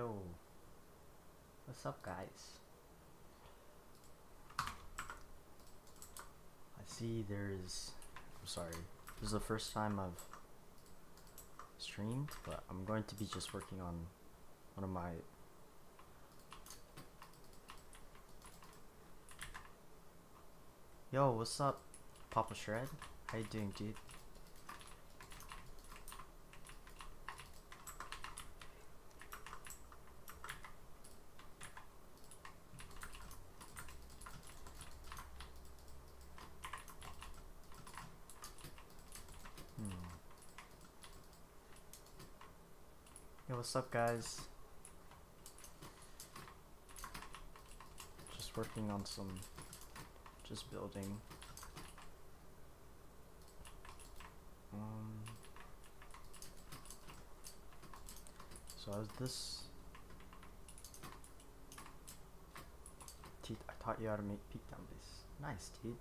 Yo, what's up, guys? I see there's. I'm sorry. This is the first time I've streamed, but I'm going to be just working on one of my. Yo, what's up, Papa Shred? How you doing, dude? Yo, what's up, guys? Just working on some. Just building. So as this. I taught you how to make peak down base. Nice, dude.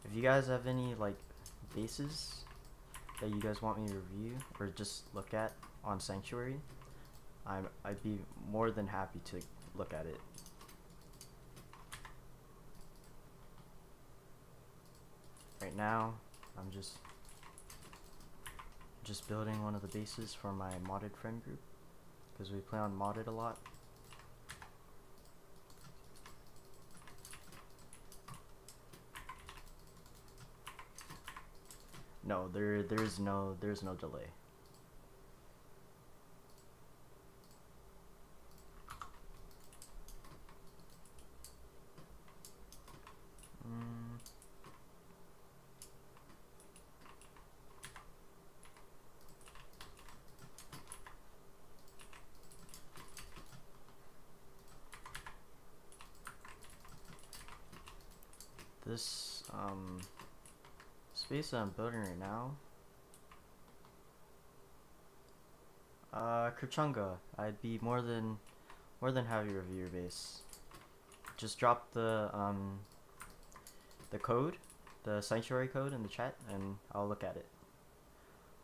If you guys have any like bases that you guys want me to review or just look at on Sanctuary, I'd be more than happy to look at it. Right now, I'm just building one of the bases for my modded friend group because we play on modded a lot. No, there's no delay. This space that I'm building right now, Kerchunga, I'd be more than happy to review your base. Just drop the code, the sanctuary code in the chat, and I'll look at it.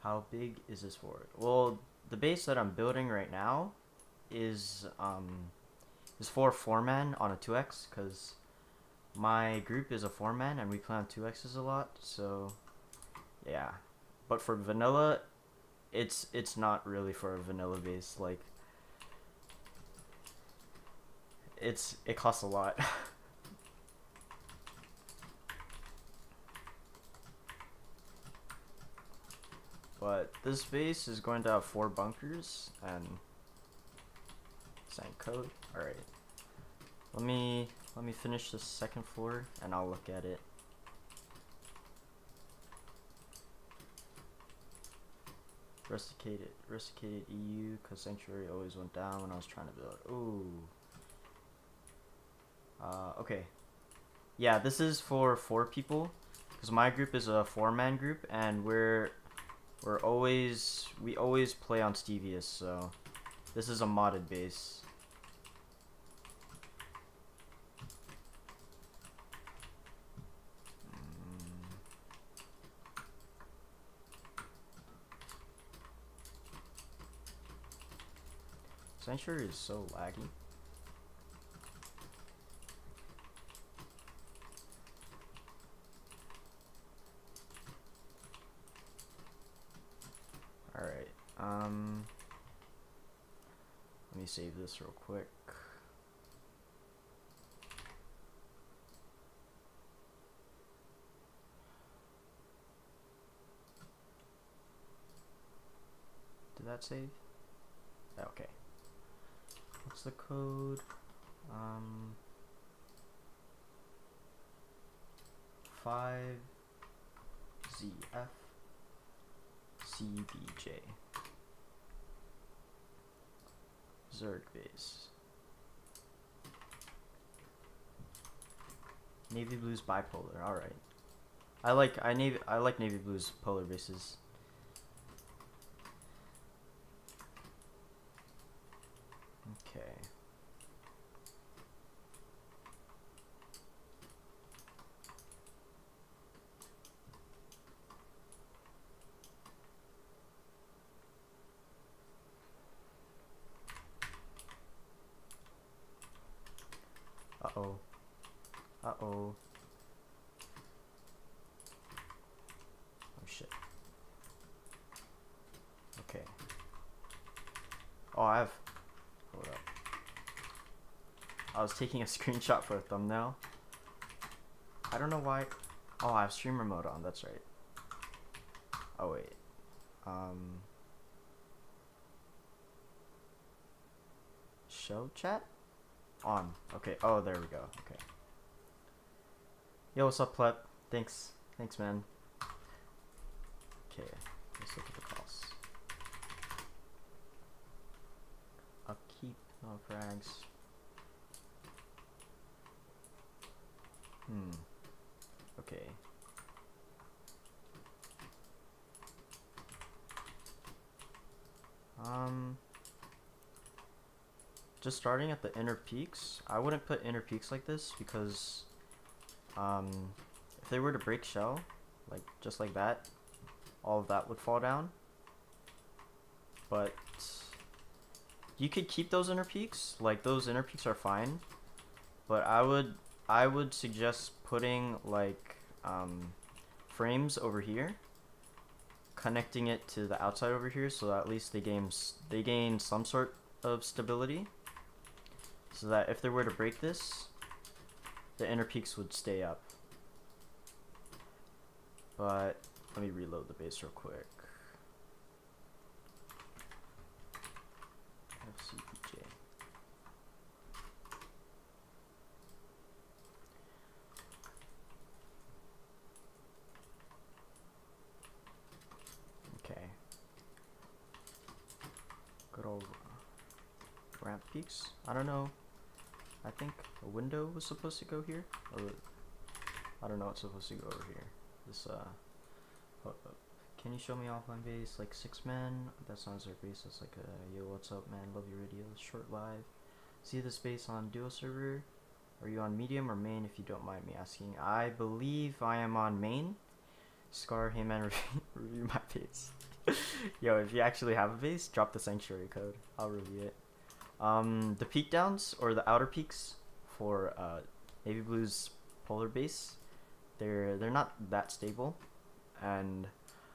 How big is this for? Well, the base that I'm building right now is 4-man on a 2x, because my group is a 4-man and we play on 2x's a lot, so yeah. But for vanilla, it's not really for a vanilla base. Like, it costs a lot. But this base is going to have 4 bunkers and sand code. All right. Let me finish the second floor and I'll look at it. Rusticated EU, because Sanctuary always went down when I was trying to build. Ooh. Okay. Yeah, this is for 4 people, because my group is a 4-man group, and we always play on Stevius, so this is a modded base. Sanctuary is so laggy. Alright, let me save this real quick. Did that save? Okay. What's the code? 5ZF CBJ. Zerg base. Navy blues bipolar. All right. I like navy blues polar bases. Okay. Uh-oh. Oh shit. Okay. Oh, I have... Hold up. I was taking a screenshot for a thumbnail. I don't know why... Oh, I have streamer mode on, that's right. Oh, wait. Show chat? On. Okay. Oh, there we go. Okay. Yo, what's up, pleb? Thanks. Thanks, man. Okay. Let's look at the costs. Upkeep. No frags. Okay. Just starting at the inner peaks. I wouldn't put inner peaks like this because if they were to break shell, like just like that, all of that would fall down. But you could keep those inner peaks. Like those inner peaks are fine. But I would suggest putting like frames over here, connecting it to the outside over here, so that at least they gain some sort of stability. So that if they were to break this, the inner peaks would stay up. But let me reload the base real quick. FCPJ. Okay. Good old ramp peaks. I don't know. I think a window was supposed to go here, or I don't know what's supposed to go over here. This can you show me offline base like 6 man? That's not our base. That's like a yo, what's up, man? Love your video. Short live. See this base on duo server. Are you on medium or main? If you don't mind me asking. I believe I am on main. Scar, hey man, review my base. Yo, if you actually have a base, drop the sanctuary code. I'll review it. The peak downs or the outer peaks for Navy Blue's polar base, they're not that stable, and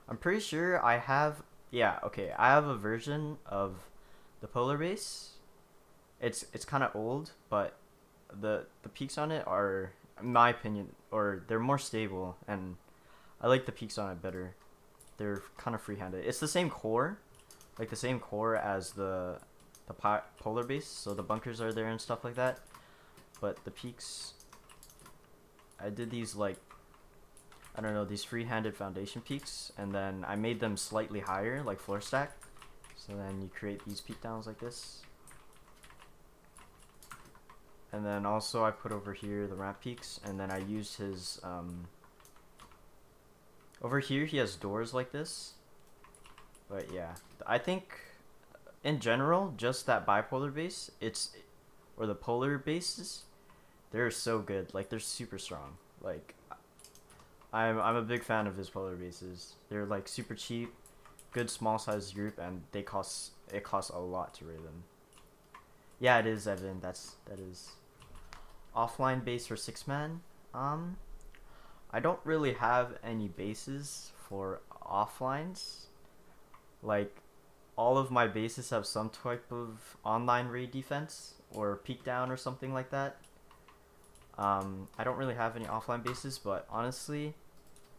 I'm pretty sure I have I have a version of the polar base. It's kind of old, but the peaks on it are, in my opinion, or they're more stable, and I like the peaks on it better. They're kind of free-handed. It's the same core, like the same core as the polar base, so the bunkers are there and stuff like that, but the peaks, I did these like, I don't know, these free-handed foundation peaks, and then I made them slightly higher, like floor stack, so then you create these peak downs like this. And then also I put over here the ramp peaks, and then I used his over here he has doors like this. But yeah, I think in general, just that bipolar base, or the polar bases, they're so good. Like they're super strong. Like I'm a big fan of his polar bases. They're like super cheap, good small size group, and it costs a lot to raid them. Yeah, it is, Evan. That is offline base for 6 man. I don't really have any bases for offlines. Like all of my bases have some type of online raid defense or peek down or something like that. I don't really have any offline bases, but honestly,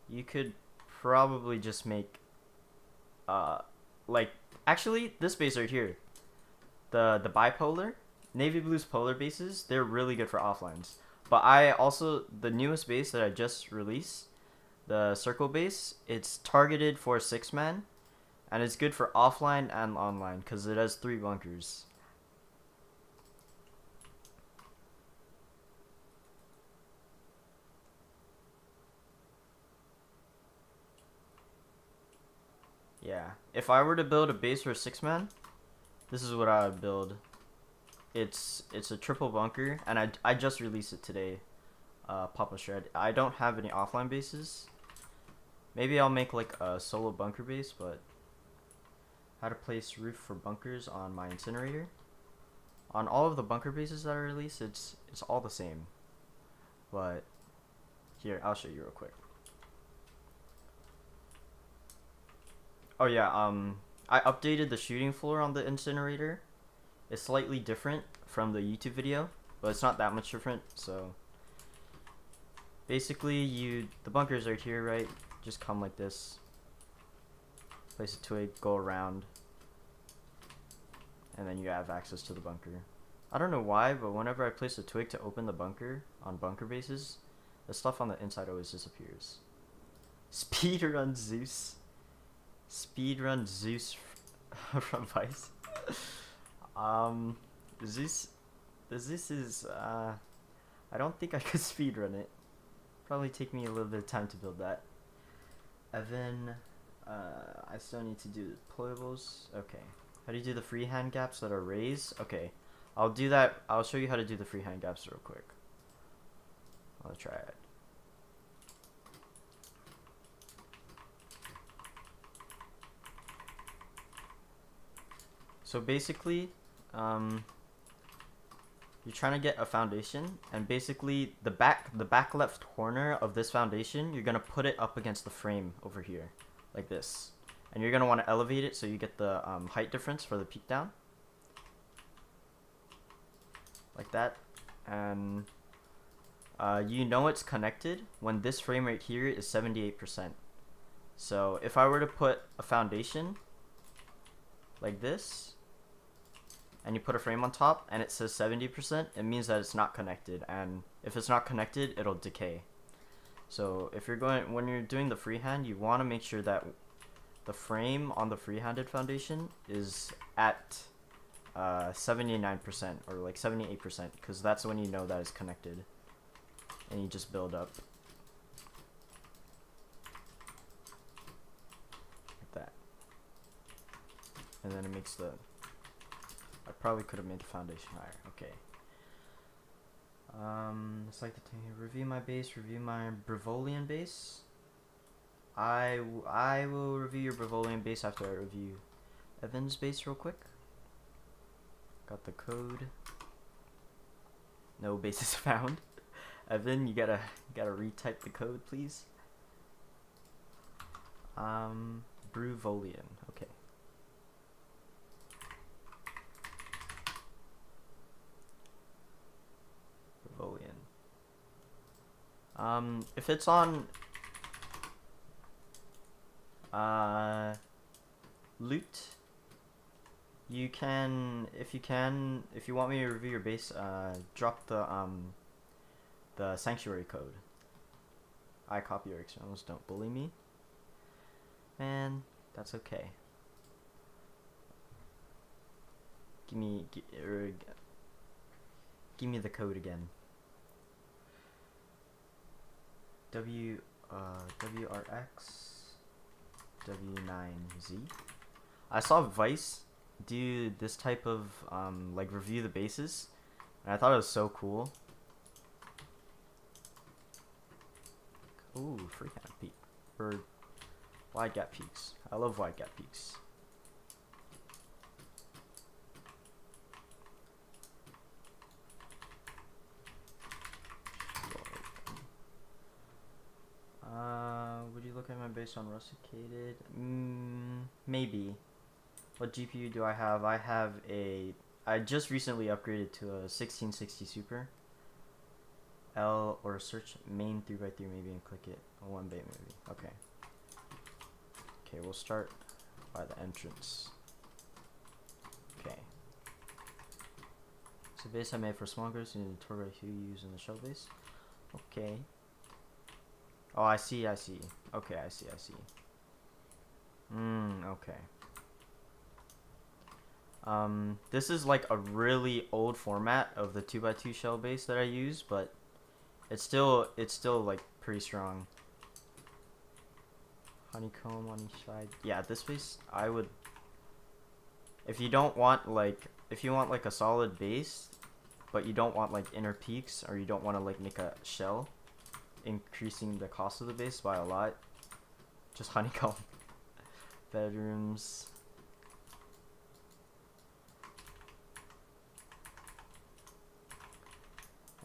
you could probably just make like actually this base right here, the bipolar Navy Blue's polar bases, they're really good for offlines. But I also, the newest base that I just released, the circle base, it's targeted for 6 man, and it's good for offline and online because it has 3 bunkers. Yeah, if I were to build a base for 6 man, this is what I would build. It's a triple bunker, and I just released it today. Papa Shred. I don't have any offline bases. Maybe I'll make like a solo bunker base, but how to place roof for bunkers on my incinerator. On all of the bunker bases that I released, it's all the same. But Here, I'll show you real quick. Oh yeah, I updated the shooting floor on the incinerator. It's slightly different from the YouTube video, but it's not that much different. So basically, the bunker's right here, right? Just come like this. Place a twig, go around, and then you have access to the bunker. I don't know why, but whenever I place a twig to open the bunker on bunker bases, the stuff on the inside always disappears. Speedrun Zeus. Speedrun Zeus from Vice. Zeus is, I don't think I could speedrun it. Probably take me a little bit of time to build that. Evan, I still need to do the deployables. Okay. How do you do the freehand gaps that are raised? Okay. I'll do that. I'll show you how to do the freehand gaps real quick. I'll try it. So basically, you're trying to get a foundation, and basically the back left corner of this foundation, you're gonna put it up against the frame over here, like this, and you're gonna want to elevate it so you get the height difference for the peak down, like that, and you know it's connected when this frame right here is 78%. So if I were to put a foundation like this, and you put a frame on top and it says 70%, it means that it's not connected, and if it's not connected, it'll decay. So if you're when you're doing the freehand, you want to make sure that the frame on the freehanded foundation is at 79% or like 78%, because that's when you know that it's connected, and you just build up like that, and then it makes the I probably could have made the foundation higher. Okay. It's like the thing here. Review my base. Review my Bravolian base. I will review your Bravolian base after I review Evan's base real quick. Got the code. No bases found. Evan, you gotta retype the code, please. Bravolian. Okay. If it's on loot, you can, if you want me to review your base, drop the sanctuary code. I copy your externals, don't bully me. Man, that's okay. Give me the code again. WRX W9Z. I saw Vice do this type of like review the bases, and I thought it was so cool. Ooh, freehand peak or wide gap peaks. I love wide gap peaks. Would you look at my base on rusticated? Maybe. What GPU do I have? I just recently upgraded to a 1660 Super. L or search main 3x3 maybe and click it. 1 bay maybe. Okay. Okay, we'll start by the entrance. Okay. It's a base I made for small groups and the turbo you use in the shell base. Okay. Oh, I see. Okay, I see. Okay. This is like a really old format of the 2x2 shell base that I use, but it's still like pretty strong. Honeycomb on each side. Yeah, this base I would. If you want like a solid base, but you don't want like inner peaks, or you don't want to like make a shell, increasing the cost of the base by a lot, just honeycomb. Bedrooms.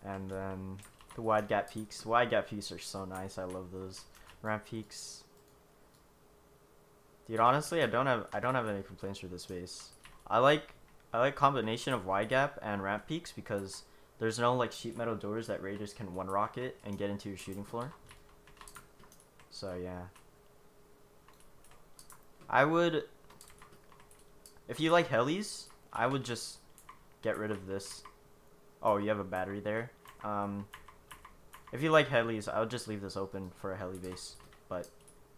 And then The wide gap peaks. Wide gap peaks are so nice. I love those. Ramp peaks. Dude, honestly, I don't have any complaints for this base. I like combination of wide gap and ramp peaks because there's no like sheet metal doors that raiders can one rocket and get into your shooting floor. So yeah. I would, if you like helis, I would just get rid of this. Oh, you have a battery there. If you like helis, I would just leave this open for a heli base. But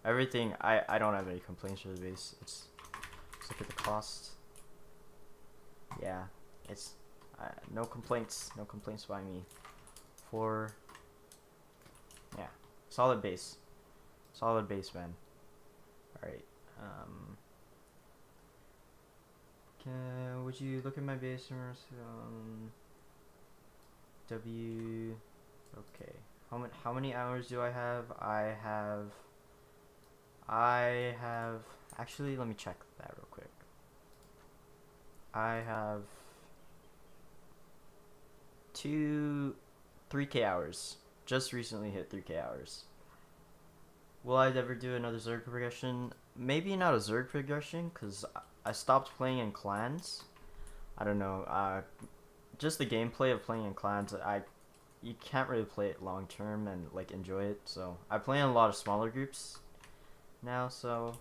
everything, I don't have any complaints for the base. Let's look at the cost. Yeah, it's no complaints by me. Yeah, solid base, man. All right. Would you look at my base? W. Okay. How many hours do I have? I have. Actually, let me check that real quick. I have 3K hours. Just recently hit 3K hours. Will I ever do another Zerg progression? Maybe not a Zerg progression, because I stopped playing in clans. I don't know. Just the gameplay of playing in clans, you can't really play it long term and like enjoy it. So I play in a lot of smaller groups now. So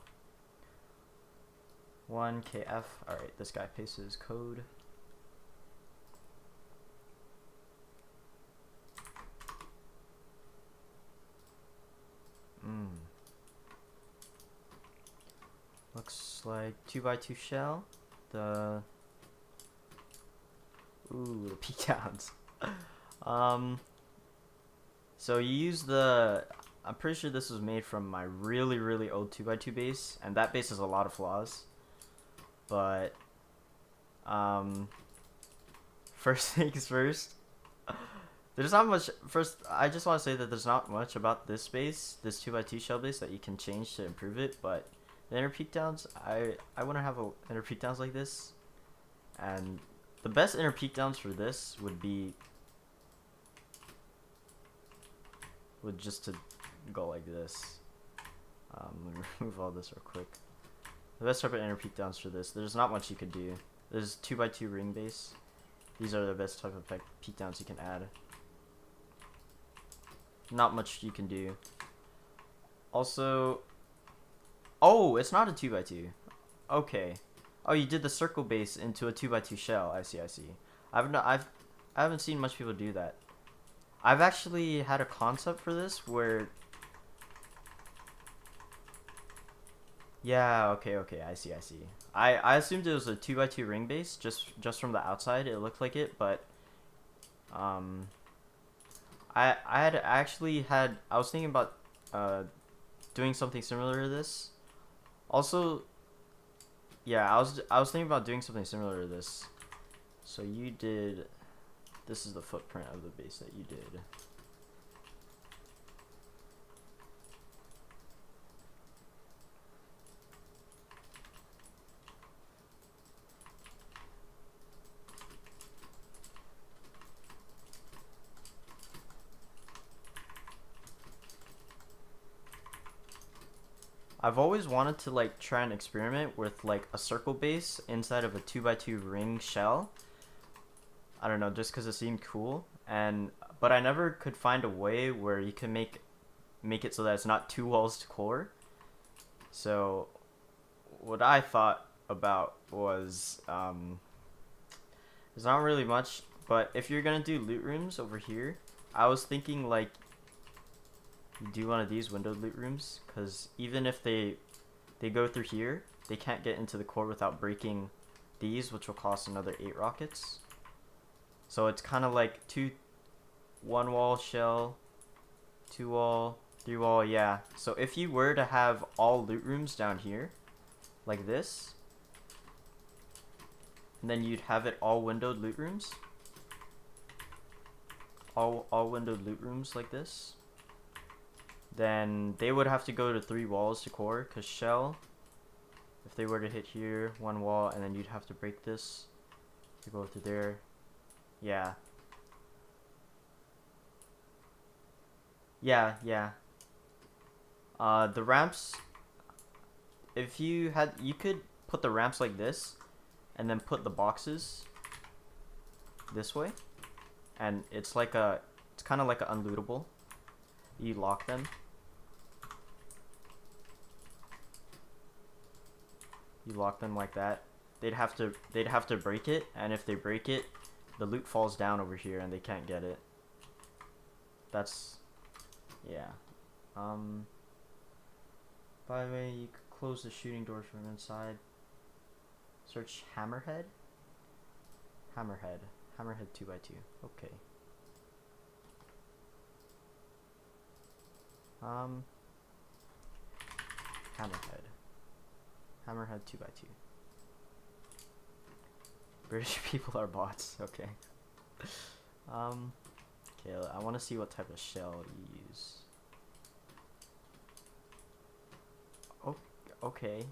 1KF. All right, this guy pastes his code. Looks like 2x2 shell. The peak downs. So you use I'm pretty sure this was made from my really, really old 2x2 base, and that base has a lot of flaws. But, first things first, there's not much, I just want to say that there's not much about this base, this 2x2 shell base, that you can change to improve it, but the inner peak downs, I want to have inner peak downs like this, and the best inner peak downs for this would just to go like this. Let me remove all this real quick. The best type of inner peak downs for this, there's not much you could do. There's 2x2 ring base. These are the best type of peak downs you can add. Not much you can do. Also, oh, it's not a 2x2. Okay. Oh, you did the circle base into a 2x2 shell. I see. I haven't seen much people do that. I've actually had a concept for this where. Yeah. Okay. I see. I assumed it was a 2x2 ring base just from the outside. It looked like it, but I was thinking about doing something similar to this. Also, yeah, I was thinking about doing something similar to this. So you did. This is the footprint of the base that you did. I've always wanted to like try and experiment with like a circle base inside of a 2x2 ring shell. I don't know, just because it seemed cool, but I never could find a way where you can make it so that it's not 2 walls to core. So what I thought about was there's not really much, but if you're gonna do loot rooms over here, I was thinking like you do one of these windowed loot rooms, because even if they go through here, they can't get into the core without breaking these, which will cost another 8 rockets. So it's kind of like 1 wall shell, 2 wall, 3 wall, yeah. So if you were to have all loot rooms down here, like this, and then you'd have it all windowed loot rooms, all windowed loot rooms like this, then they would have to go to 3 walls to core, because shell, if they were to hit here, 1 wall, and then you'd have to break this to go through there. Yeah. Yeah, yeah. The ramps, if you had, you could put the ramps like this, and then put the boxes this way, and it's kind of like an unlootable. You lock them. You lock them like that. They'd have to break it, and if they break it, the loot falls down over here, and they can't get it. That's, yeah. By the way, you could close the shooting doors from inside. Search Hammerhead. Hammerhead. Hammerhead 2x2. Okay. Hammerhead. Hammerhead 2x2. British people are bots. Okay. Okay, I want to see what type of shell you use. Oh, okay.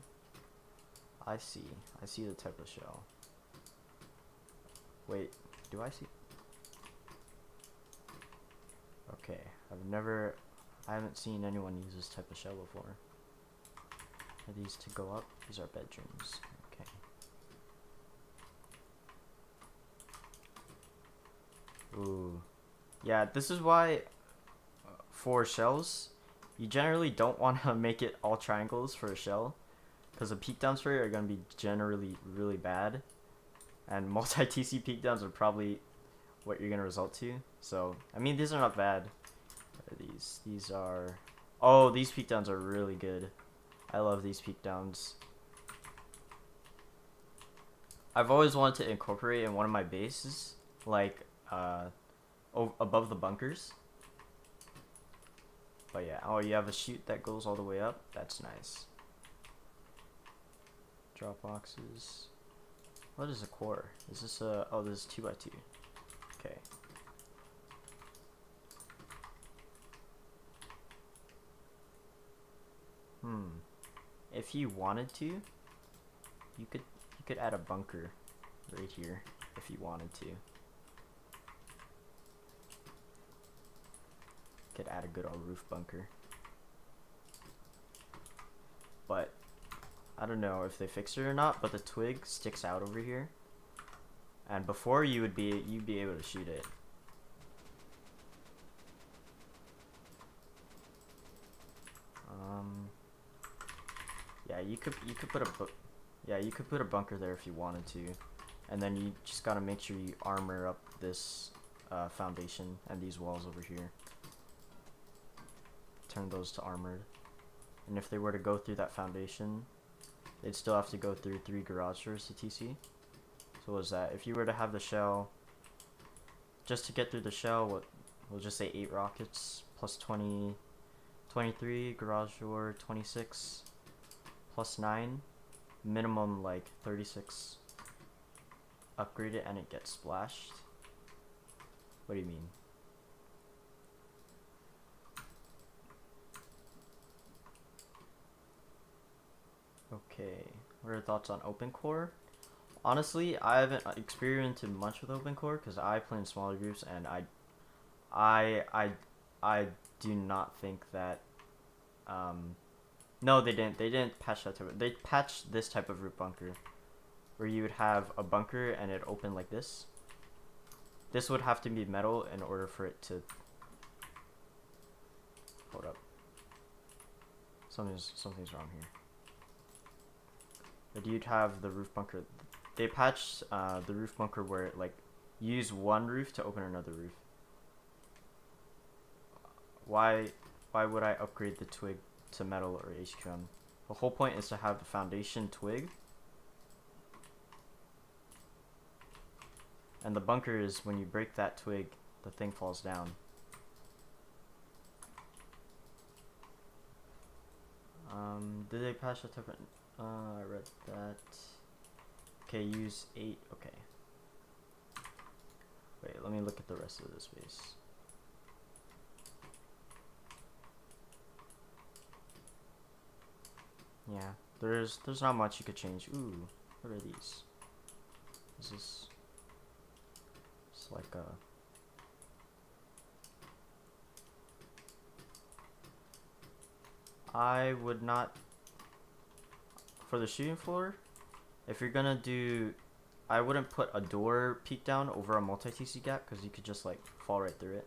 I see. I see the type of shell. Wait, do I see? Okay, I haven't seen anyone use this type of shell before. Are these to go up? These are bedrooms. Okay. Ooh. Yeah, this is why for shells, you generally don't want to make it all triangles for a shell, because the peek downs for it are going to be generally really bad, and multi-TC peek downs are probably what you're going to result to. So, I mean, these are not bad. What are these? These are... Oh, these peek downs are really good. I love these peek downs. I've always wanted to incorporate in one of my bases, like, above the bunkers. But yeah, oh, you have a chute that goes all the way up? That's nice. Drop boxes. What is a core? Is this a... Oh, this is 2x2. Okay. If you wanted to, you could add a bunker right here if you wanted to. Could add a good old roof bunker. But I don't know if they fixed it or not, but the twig sticks out over here. And before you'd be able to shoot it. Yeah, you could put a bunker there if you wanted to, and then you just gotta make sure you armor up this foundation and these walls over here. Turn those to armored, and if they were to go through that foundation, they'd still have to go through 3 garage doors to TC. So what was that? If you were to have the shell, just to get through the shell, what we'll just say 8 rockets plus 20, 23 garage door 26 plus 9, minimum like 36. Upgrade it and it gets splashed. What do you mean? Okay, what are your thoughts on open core? Honestly, I haven't experimented much with open core because I play in smaller groups, and I do not think that no, they didn't patch that type. They patched this type of roof bunker, where you would have a bunker and it open like this. This would have to be metal in order for it to... Hold up. Something's wrong here. But you'd have the roof bunker. They patched the roof bunker where it, like, use one roof to open another roof. Why would I upgrade the twig to metal or HQM? The whole point is to have the foundation twig, and the bunker is when you break that twig, the thing falls down. Did they patch the type of... I read that. Okay, use 8. Okay. Wait, let me look at the rest of this base. Yeah, there's not much you could change. Ooh, what are these? Is this... It's like a... I would not, for the shooting floor, if you're gonna do, I wouldn't put a door peek down over a multi-TC gap because you could just like fall right through it.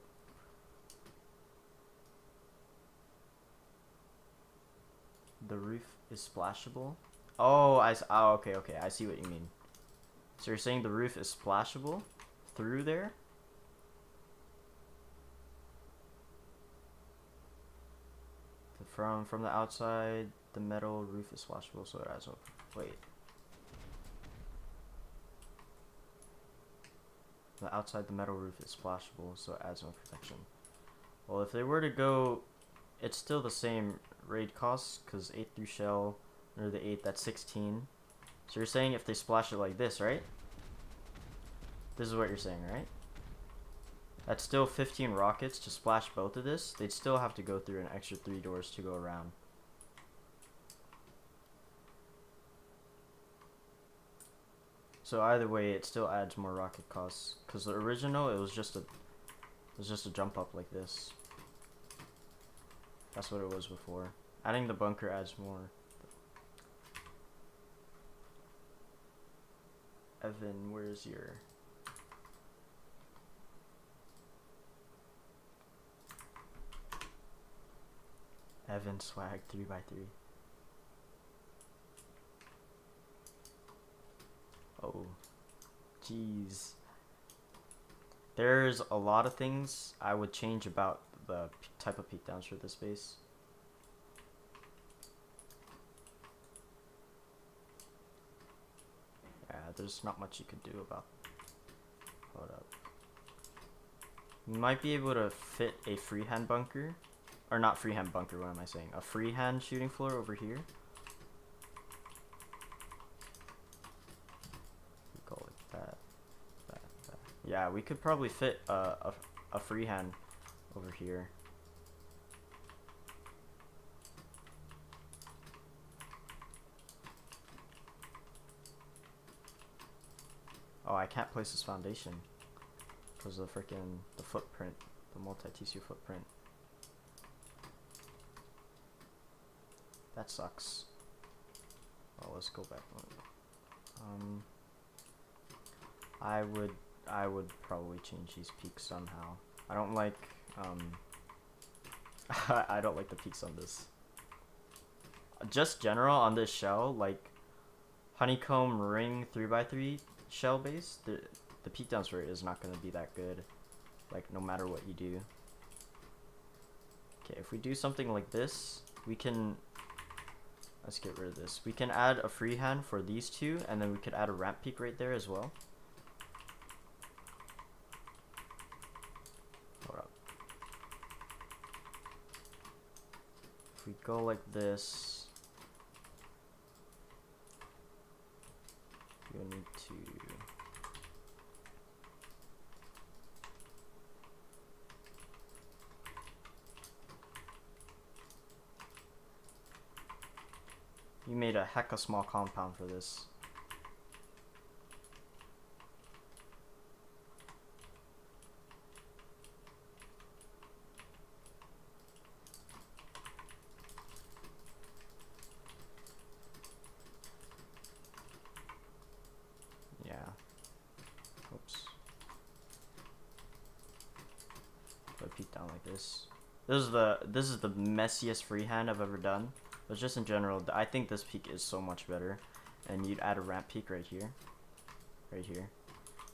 The roof is splashable. Oh, okay, I see what you mean. So you're saying the roof is splashable through there? From the outside, the metal roof is splashable, so it adds up. Wait. The outside, the metal roof is splashable, so it adds more protection. Well, if they were to go, it's still the same raid cost, because 8 through shell, or the 8, that's 16. So you're saying if they splash it like this, right? This is what you're saying, right? That's still 15 rockets to splash both of this. They'd still have to go through an extra 3 doors to go around. So either way, it still adds more rocket costs. Cause the original, it was just a jump up like this. That's what it was before. Adding the bunker adds more. Evan, where's your... Evan swag 3x3. Oh, jeez. There's a lot of things I would change about the type of peek downs for this base. Yeah, there's not much you could do about. Hold up. You might be able to fit a freehand bunker. Or not freehand bunker, what am I saying? A freehand shooting floor over here. We go like that. Yeah, we could probably fit a freehand over here. Oh, I can't place this foundation because of the footprint, the multi-TC footprint. That sucks. Well, let's go back. I would probably change these peaks somehow. I don't like I don't like the peaks on this. Just general on this shell, like honeycomb ring 3x3 shell base, the peak downs for it is not gonna be that good. Like no matter what you do. Okay, if we do something like this, we can. Let's get rid of this. We can add a freehand for these two, and then we could add a ramp peak right there as well. Hold up. If we go like this, you'll need to... You made a hecka small compound for this. Yeah. Oops. Put a peek down like this. This is the messiest freehand I've ever done. But just in general, I think this peak is so much better. And you'd add a ramp peak right here. Right here.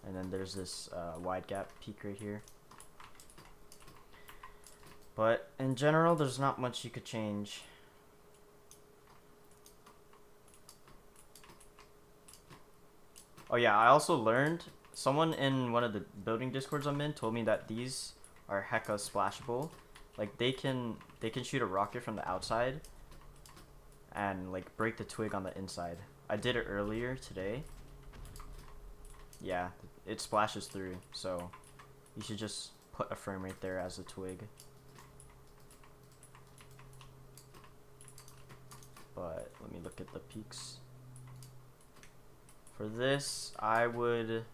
And then there's this wide gap peak right here. But in general, there's not much you could change. Oh yeah, I also learned, someone in one of the building discords I'm in told me that these are hecka splashable. Like they can shoot a rocket from the outside and like break the twig on the inside. I did it earlier today. Yeah, it splashes through, so you should just put a frame right there as a twig. But let me look at the peaks. For this, I would,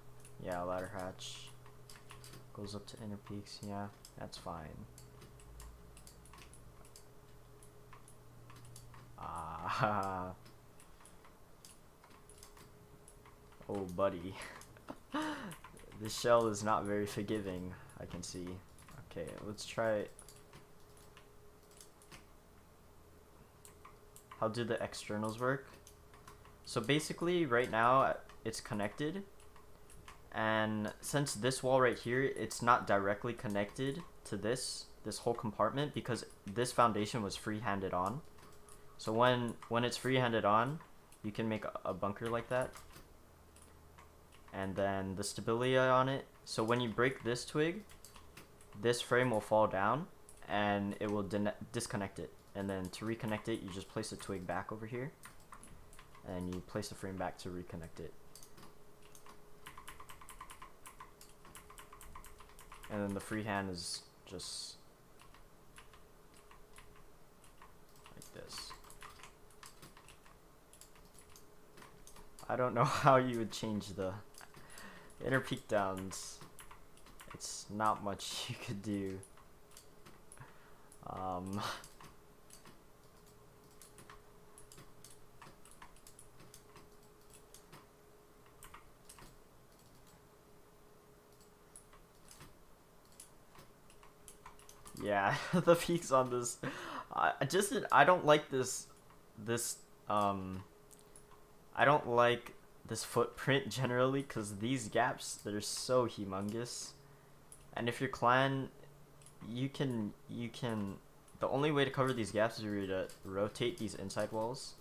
yeah, ladder hatch goes up to inner peaks. Yeah, that's fine. Oh, buddy. This shell is not very forgiving, I can see. Okay, let's try. How do the externals work? So basically, right now, it's connected. And since this wall right here, it's not directly connected to this whole compartment because this foundation was free-handed on. So when it's free-handed on, you can make a bunker like that. And then the stability on it. So when you break this twig, this frame will fall down and it will disconnect it. And then to reconnect it, you just place a twig back over here. And you place the frame back to reconnect it. And then the freehand is just like this. I don't know how you would change the inner peak downs. It's not much you could do. Yeah, the peaks on this. I don't like this. I don't like this footprint generally because these gaps, they're so humongous. And if your clan, you can. The only way to cover these gaps is to rotate these inside walls.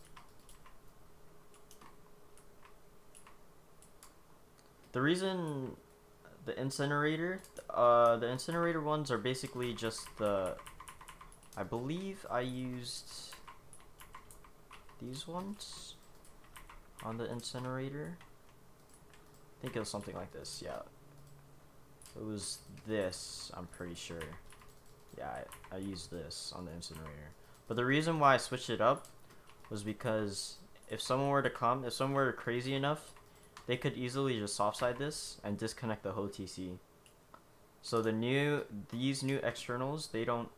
The reason the incinerator ones are basically just the, I believe I used these ones on the incinerator. I think it was something like this, yeah. It was this, I'm pretty sure. Yeah, I used this on the incinerator. But the reason why I switched it up was because if someone were to come, if someone were crazy enough, they could easily just offside this and disconnect the whole TC. So these new externals, they're not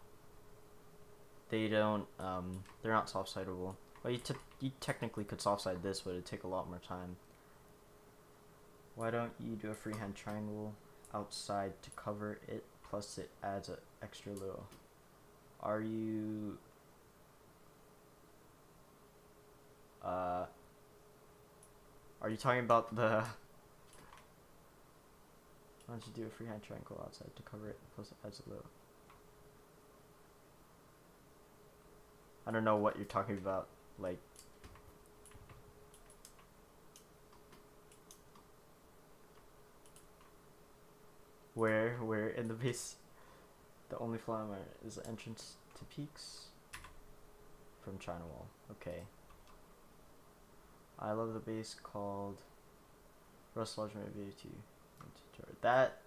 soft-sidable. Well, you technically could soft-side this, but it'd take a lot more time. Why don't you do a freehand triangle outside to cover it, plus it adds an extra little. Are you talking about the, why don't you do a freehand triangle outside to cover it, plus it adds a little. I don't know what you're talking about, like. Where in the base? The only flaw is the entrance to peaks from China Wall. Okay. I love the base called Rust Lodgement V2. That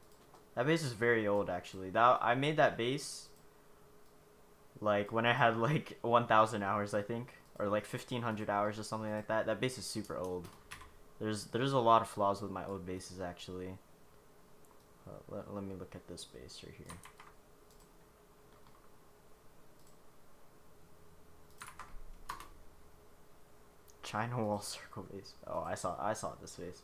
base is very old actually. I made that base like when I had like 1,000 hours, I think, or like 1,500 hours or something like that. That base is super old. There's a lot of flaws with my old bases actually. Let me look at this base right here. China Wall circle base. Oh, I saw this base.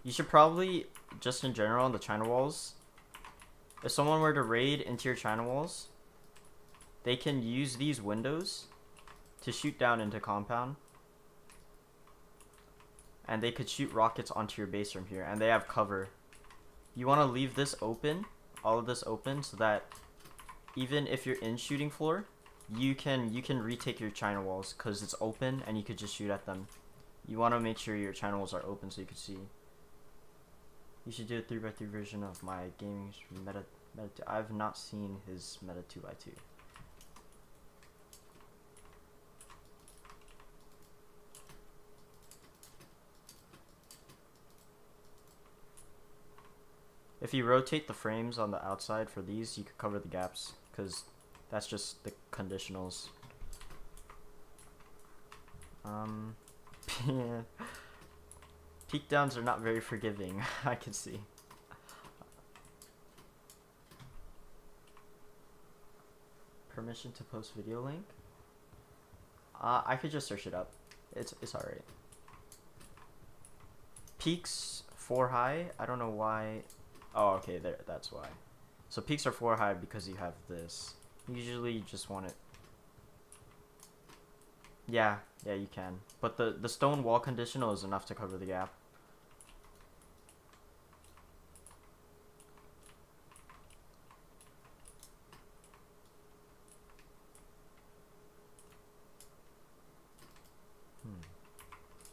You should probably, just in general on the China Walls, if someone were to raid into your China Walls, they can use these windows to shoot down into compound. And they could shoot rockets onto your base from here, and they have cover. You want to leave this open, all of this open, so that even if you're in shooting floor, you can retake your China Walls because it's open and you could just shoot at them. You want to make sure your China Walls are open so you can see. You should do a 3x3 version of my gaming meta. I've not seen his meta 2x2. If you rotate the frames on the outside for these, you could cover the gaps, because that's just the conditionals. Peak downs are not very forgiving, I can see. permission to post video link. I could just search it up. It's alright. Peaks 4 high. I don't know why. Oh, okay, there. That's why. So peaks are 4 high because you have this. Usually you just want it. Yeah, you can. But the stone wall conditional is enough to cover the gap.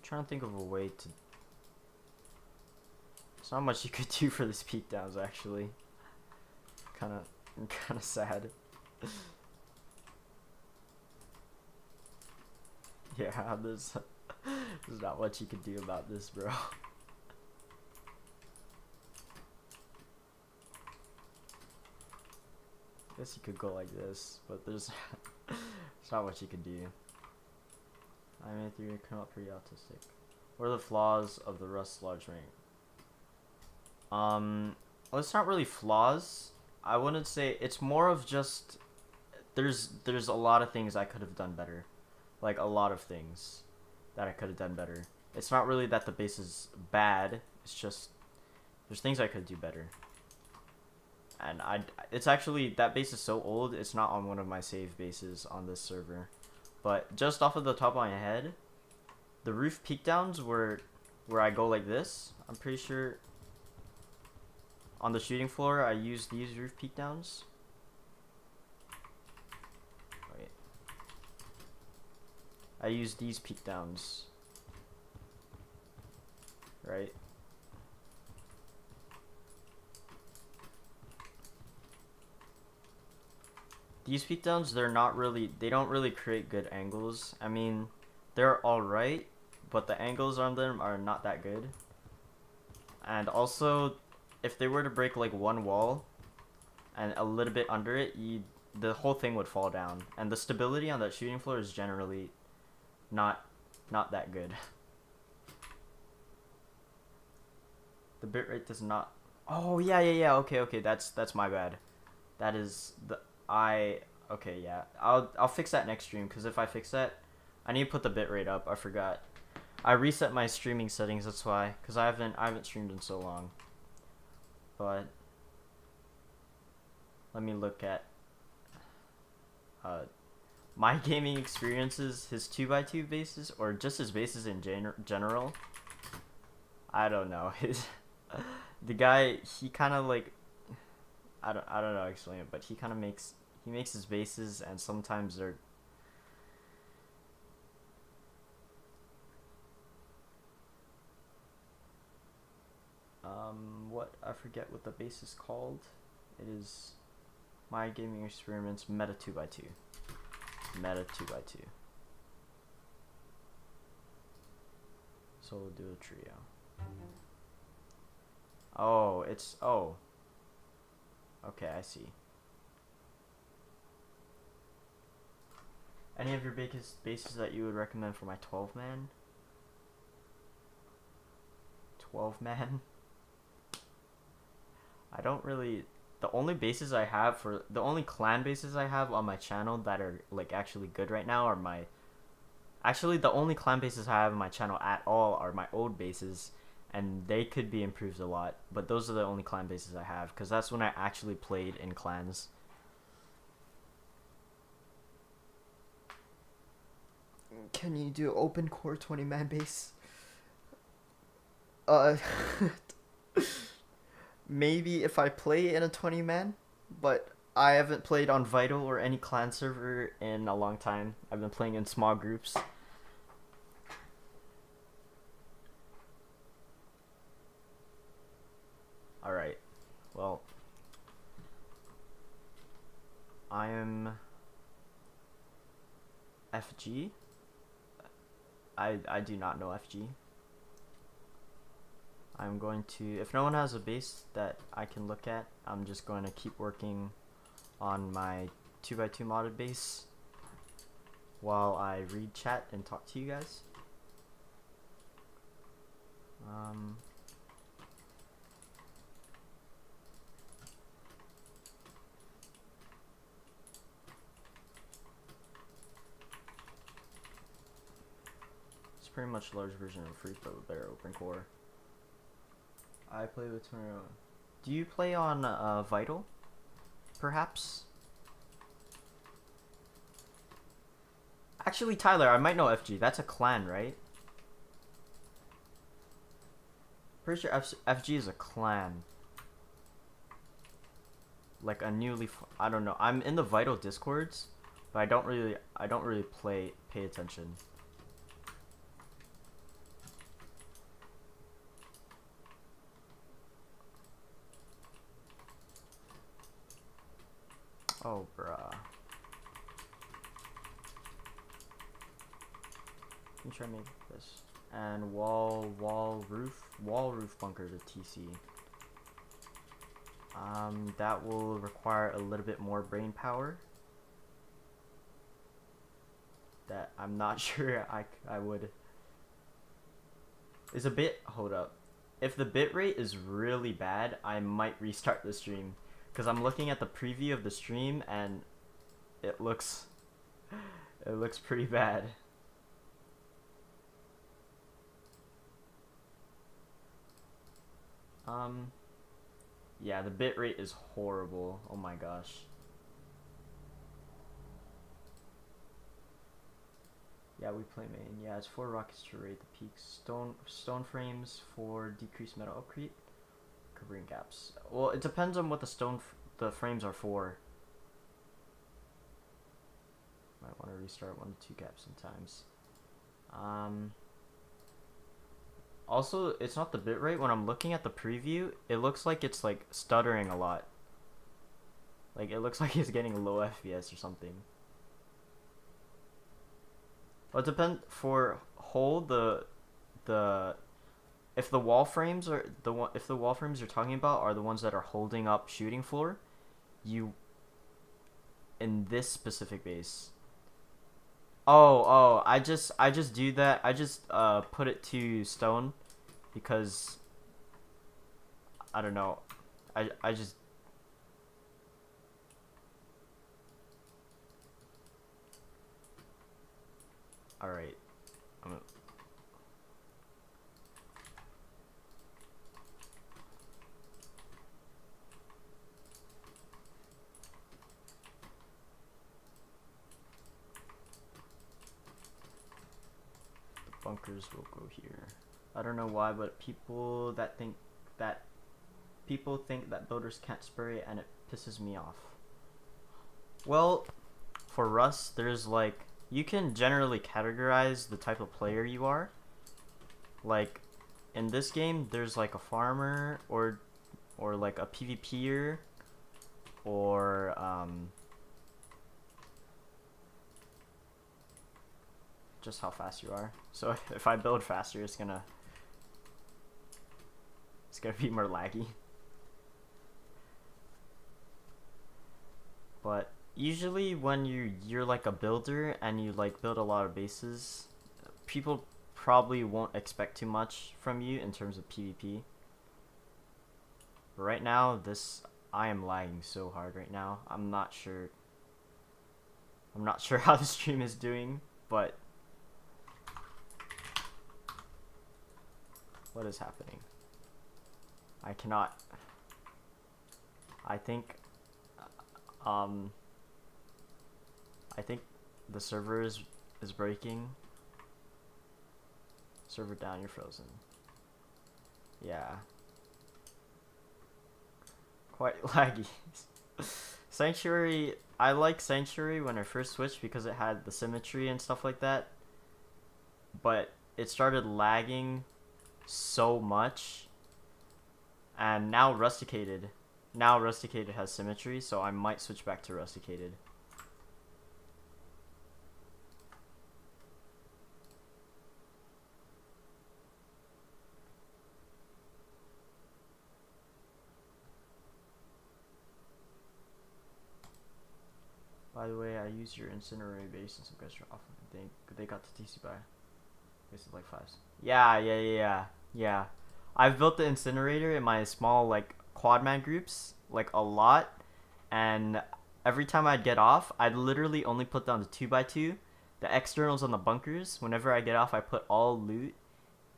Trying to think of a way to. There's not much you could do for this peak downs actually. Kind of sad. Yeah, there's not much you can do about this, bro. Guess you could go like this, but there's not much you can do. I mean, you come up pretty autistic. What are the flaws of the Rust large rank? Well, it's not really flaws. I wouldn't say it's more of just there's a lot of things I could have done better, like a lot of things that I could have done better. It's not really that the base is bad. It's just there's things I could do better. And it's actually that base is so old. It's not on one of my save bases on this server. But just off of the top of my head, the roof peak downs where I go like this, I'm pretty sure on the shooting floor I use these roof peak downs. Wait. I use these peak downs. Right? These peak downs, they don't really create good angles. I mean, they're alright, but the angles on them are not that good. And also, if they were to break like one wall and a little bit under it, the whole thing would fall down. And the stability on that shooting floor is generally not that good. The bitrate does not. Oh yeah. Okay. That's my bad. That is the. Okay, yeah. I'll fix that next stream, because if I fix that, I need to put the bitrate up. I forgot. I reset my streaming settings, that's why, because I haven't streamed in so long. But let me look at my gaming experiences, his 2x2 bases, or just his bases in general. I don't know. The guy, he kind of like I don't know how to explain it, but he makes his bases, and sometimes they're I forget what the base is called. It is My Gaming Experiments Meta 2x2. Meta 2x2. So we'll do a trio. Oh. Okay, I see. Any of your biggest bases that you would recommend for my 12-man? 12-man? I don't really... The only clan bases I have on my channel that are like actually good right now are my... Actually, the only clan bases I have on my channel at all are my old bases, and they could be improved a lot, but those are the only clan bases I have, because that's when I actually played in clans. Can you do open core 20-man base? Maybe if I play in a 20-man, but I haven't played on Vital or any clan server in a long time. I've been playing in small groups. Alright, well, I am FG. I do not know FG. I'm going to, if no one has a base that I can look at, I'm just going to keep working on my 2x2 modded base while I read chat and talk to you guys. pretty much a large version of Free Throw with better open core. I play with Tomorrow. Do you play on Vital? Perhaps? Actually, Tyler, I might know FG. That's a clan, right? Pretty sure FG is a clan. Like a newly, I don't know. I'm in the Vital Discords, but I don't really pay attention. Oh, bruh. Let me try to make this. And wall roof bunker to TC. That will require a little bit more brain power. That I'm not sure I would. Is a bit, hold up. If the bitrate is really bad, I might restart the stream. Because I'm looking at the preview of the stream and it looks pretty bad. Yeah, the bitrate is horrible. Oh my gosh. Yeah, we play main. Yeah, it's 4 rockets to raid the peaks. Stone frames for decreased metal upcreep. Covering gaps. Well, it depends on what the frames are for. Might want to restart 1 to 2 gaps sometimes. Also, it's not the bitrate. When I'm looking at the preview, it looks like it's like stuttering a lot. Like it looks like it's getting low FPS or something. Well, it depends for hold the if the wall frames are if the wall frames you're talking about are the ones that are holding up shooting floor, you in this specific base. Oh, I just do that. I just put it to stone because I don't know. I just all right. Bunkers will go here. I don't know why, but people think that builders can't spray, and it pisses me off. Well, for Rust, there's like you can generally categorize the type of player you are. Like in this game, there's like a farmer or like a PvPer or just how fast you are. So if I build faster, it's gonna be more laggy. But usually when you're like a builder and you like build a lot of bases, people probably won't expect too much from you in terms of PvP. But right now, I am lagging so hard right now. I'm not sure how the stream is doing, but what is happening? I cannot. I think the server is breaking. Server down, you're frozen. Yeah. Quite laggy. Sanctuary, I like Sanctuary when I first switched because it had the symmetry and stuff like that. But it started lagging so much. And now Rusticated has symmetry, so I might switch back to Rusticated. By the way, I used your incinerator base and some guys are off. They got to TC by bases like 5s. Yeah. I've built the incinerator in my small like quadman groups like a lot, and every time I'd get off, I'd literally only put down the 2x2 the externals on the bunkers. Whenever I get off, I put all loot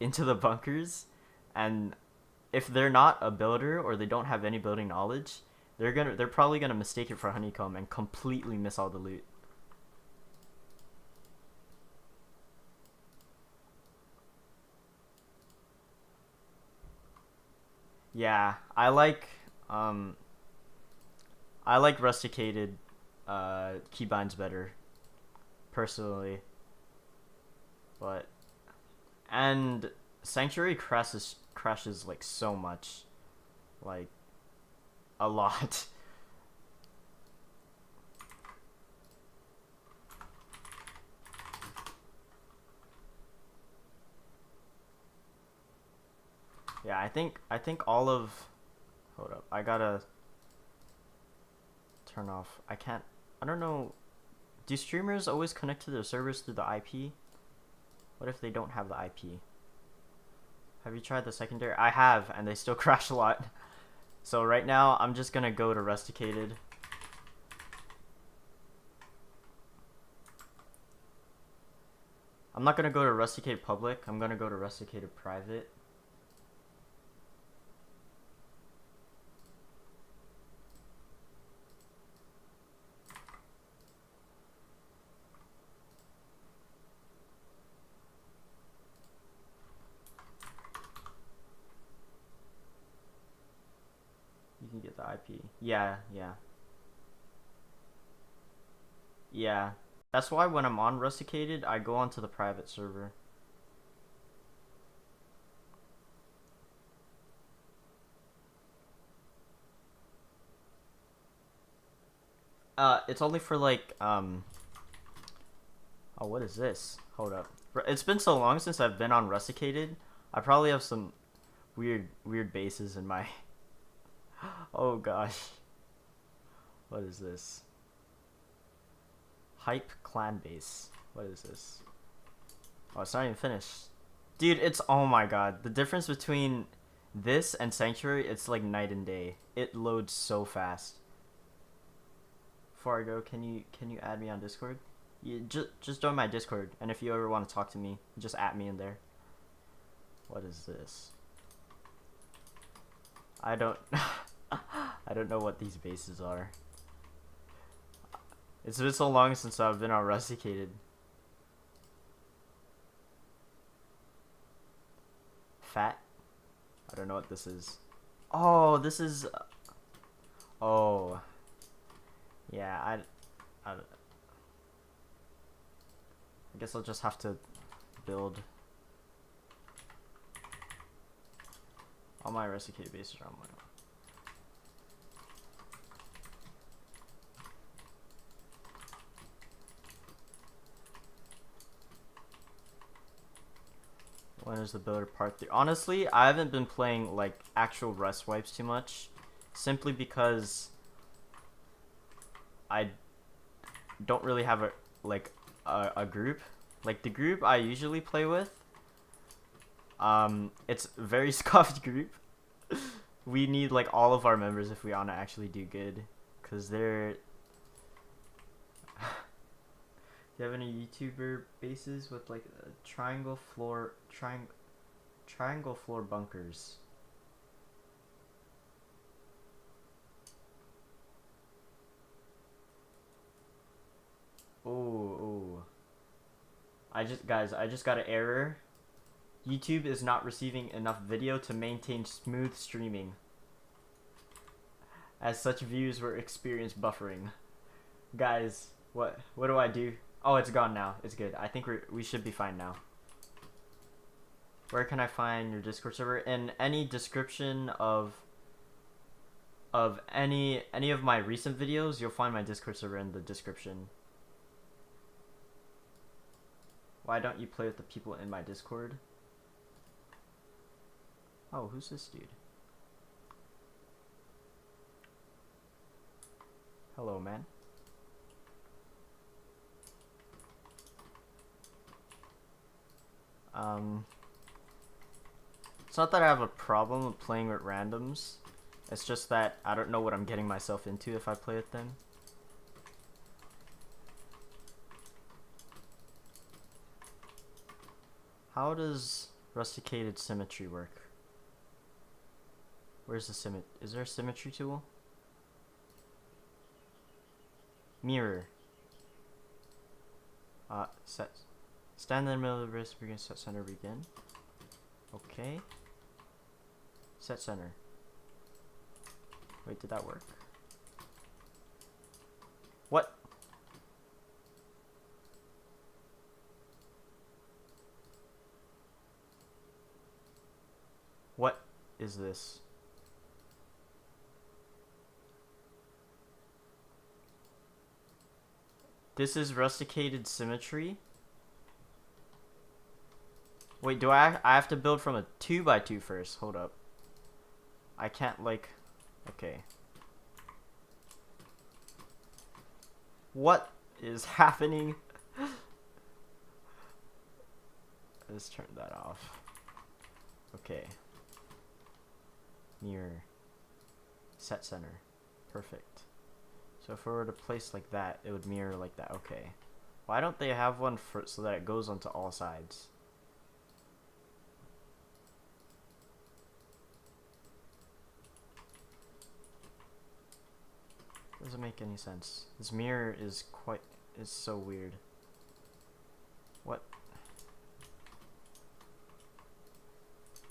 into the bunkers, and if they're not a builder or they don't have any building knowledge, they're probably gonna mistake it for honeycomb and completely miss all the loot. Yeah, I like rusticated keybinds better personally, but and Sanctuary crashes like so much, like a lot. Yeah, I think all of hold up. I gotta turn off. I can't I don't know. Do streamers always connect to their servers through the IP? What if they don't have the IP? Have you tried the secondary? I have, and they still crash a lot. So right now, I'm just gonna go to rusticated. I'm not gonna go to rusticated public. I'm gonna go to rusticated private. You can get the IP. Yeah, yeah. Yeah. That's why when I'm on rusticated, I go onto the private server. It's only for like, oh, what is this? Hold up. It's been so long since I've been on rusticated. I probably have some weird bases in my... Oh gosh. What is this? Hype clan base. What is this? Oh, it's not even finished. Dude, it's... Oh my god. The difference between this and Sanctuary, it's like night and day. It loads so fast. Before I go, can you add me on Discord? You just join my Discord, and if you ever want to talk to me, just at me in there. What is this? I don't I don't know what these bases are. It's been so long since I've been on rusticated. Fat? I don't know what this is. Oh, this is... Oh. Yeah, I guess I'll just have to build. All my rusticated bases are on my own. When is the builder part 3? Honestly, I haven't been playing like actual rust wipes too much, simply because I don't really have a group. Like the group I usually play with, it's a very scuffed group. We need like all of our members if we want to actually do good, cause they're... Do you have any YouTuber bases with like triangle floor bunkers? Oh. I just got an error. YouTube is not receiving enough video to maintain smooth streaming. As such, views will experience buffering. Guys, what do I do? Oh, it's gone now. It's good. I think we should be fine now. Where can I find your Discord server? In any description of any of my recent videos, you'll find my Discord server in the description. Why don't you play with the people in my Discord? Oh, who's this dude? Hello, man. It's not that I have a problem with playing with randoms. It's just that I don't know what I'm getting myself into if I play with them. How does rusticated symmetry work? Where's the symmetry? Is there a symmetry tool? Mirror. Set. Stand in the middle of the wrist, begin set center, begin. Okay. Set center. Wait, did that work? What? What is this? This is rusticated symmetry? Wait, do I have to build from a 2x2 first? Hold up. I can't like... Okay. What is happening? Let's turn that off. Okay. Mirror. Set center. Perfect. So if we were to place like that, it would mirror like that. Okay. Why don't they have one for so that it goes onto all sides? Doesn't make any sense. This mirror is so weird. What?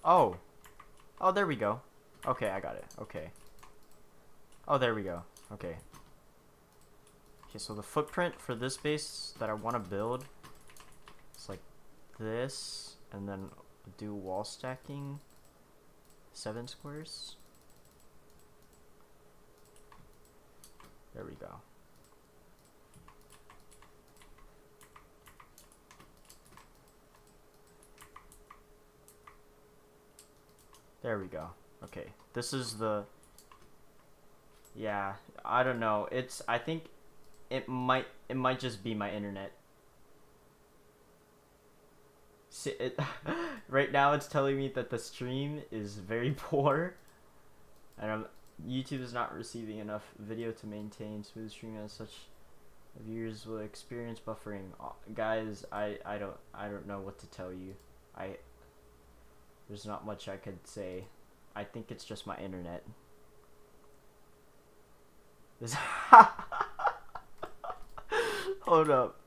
Oh. Oh, there we go. Okay, I got it. Okay. Oh, there we go. Okay. Okay, so the footprint for this base that I want to build is like this, and then do wall stacking 7 squares. There we go. There we go. Okay, this is the... Yeah, I don't know. I think it might just be my internet. Right now it's telling me that the stream is very poor, and YouTube is not receiving enough video to maintain smooth streaming, as such viewers will experience buffering. Guys, I don't know what to tell you. There's not much I could say. I think it's just my internet. This Hold up.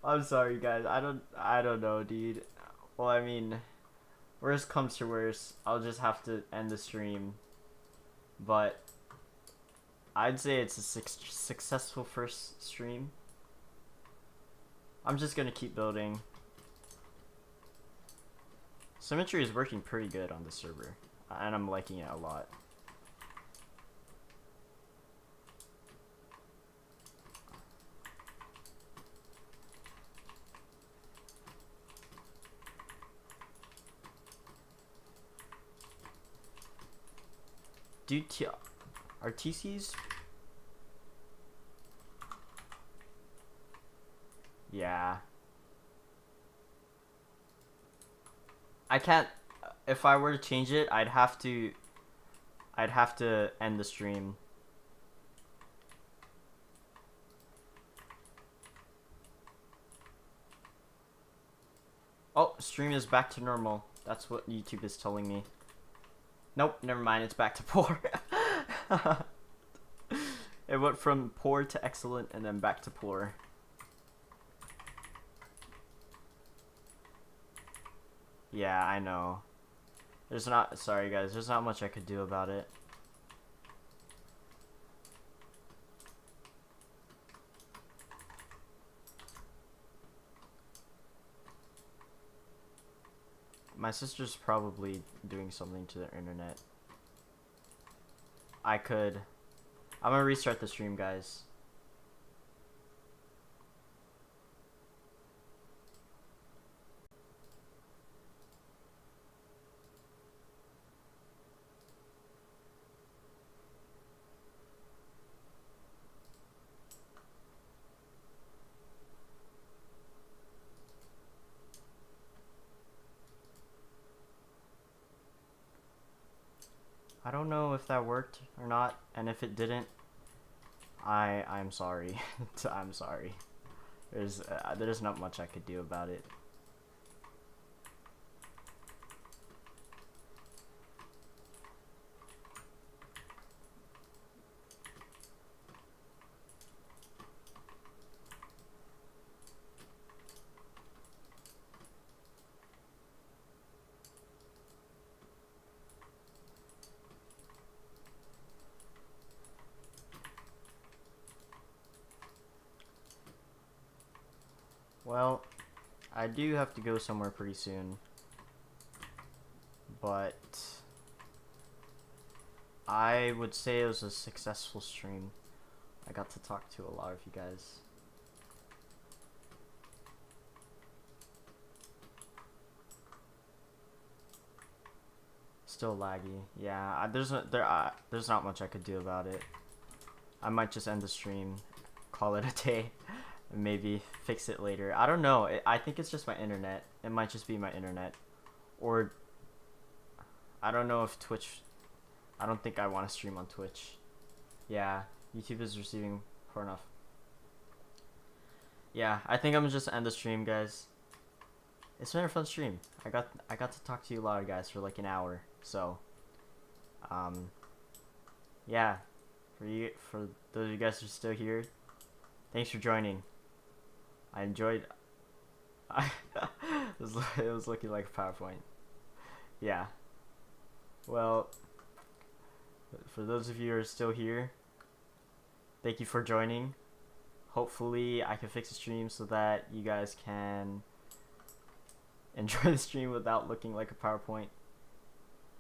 I'm sorry, guys. I don't know, dude. Well, I mean, worst comes to worst, I'll just have to end the stream. But I'd say it's a successful first stream. I'm just gonna keep building. Symmetry is working pretty good on the server, and I'm liking it a lot. Dude, are TCs? Yeah. I can't. If I were to change it, I'd have to end the stream. Oh, stream is back to normal. That's what YouTube is telling me. Nope, never mind. It's back to poor. It went from poor to excellent and then back to poor. Yeah, I know. Sorry guys, there's not much I could do about it. My sister's probably doing something to their internet. I'm gonna restart the stream, guys. I don't know if that worked or not, and if it didn't, I'm sorry. I'm sorry. There's not much I could do about it. Well, I do have to go somewhere pretty soon, but I would say it was a successful stream. I got to talk to a lot of you guys. Still laggy. Yeah, there's not much I could do about it. I might just end the stream, call it a day, and maybe fix it later. I don't know. I think it's just my internet. It might just be my internet, or I don't know if Twitch. I don't think I want to stream on Twitch. Yeah, YouTube is receiving poor enough. Yeah, I think I'm gonna just end the stream, guys. It's been a fun stream. I got to talk to you a lot of guys for like an hour. So, yeah, for those of you guys who are still here, thanks for joining. I enjoyed. It was looking like a PowerPoint. Yeah. Well, for those of you who are still here, thank you for joining. Hopefully, I can fix the stream so that you guys can enjoy the stream without looking like a PowerPoint.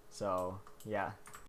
So, yeah.